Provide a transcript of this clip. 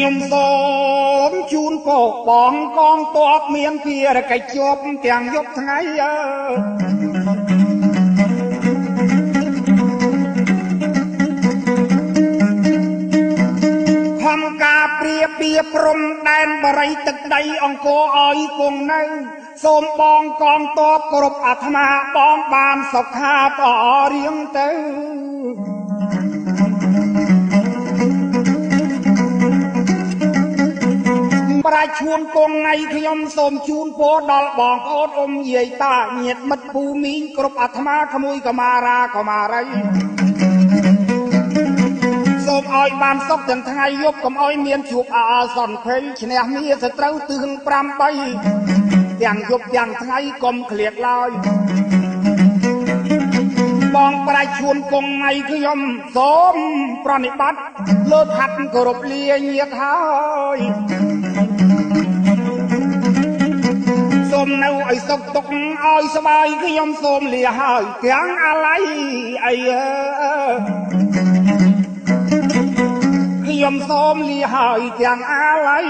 ខ្ញុំសូមជូនពរបងកងទ័ពមានភារកិច្ចជាប់ទាំងយប់ថ្ងៃខំការព្រាបៀព្រំដែនបរិយទឹកដីអង្គរឲ្យគង់នៅសូមបងកងទ័ពគ្រប់អាត្មាបងបានសុខាតរៀងទៅប្រាជ្ញឈួនគង់ថ្ងៃខ្ញុំសូមជូនពរដល់បងប្អូនអ៊ំយាយតាញាតិមិត្តពូមីងគ្រប់អាត្មាក្មួយកម្មារាកម្មារីសូមឲ្យបានសុខទាំងថ្ងៃយប់កុំឲ្យមានជួបអសន្នភ័យឈ្នះមាសត្រូវទឿន8ទាំងយប់ទាំងថ្ងៃកុំឃ្លាតឡើយបងប្រាជ្ញឈួនគង់ថ្ងៃខ្ញុំសូមប្រណិប័តលើកហាត់គោរពលាញាតិហើយសូមនៅឲ្យសុខទុក្ខឲ្យសบายខ្ញុំសូមលាហើយទាំងអាឡ័យអីខ្ញុំសូមលាហើយទាំងអាឡ័យ